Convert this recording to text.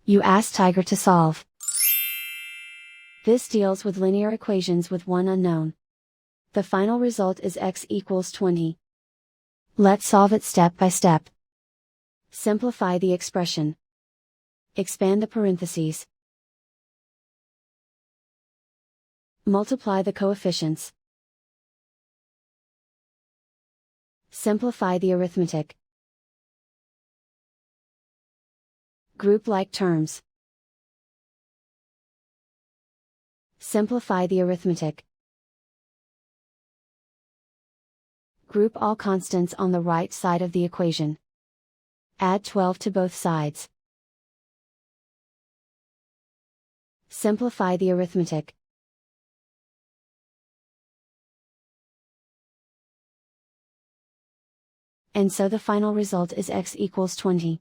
You ask Tiger to solve. This deals with linear equations with one unknown. The final result is x equals 20. Let's solve it step by step. Simplify the expression. Expand the parentheses. Multiply the coefficients. Simplify the arithmetic. Group like terms. Simplify the arithmetic. Group all constants on the right side of the equation. Add 12 to both sides. Simplify the arithmetic. And so the final result is x equals 20.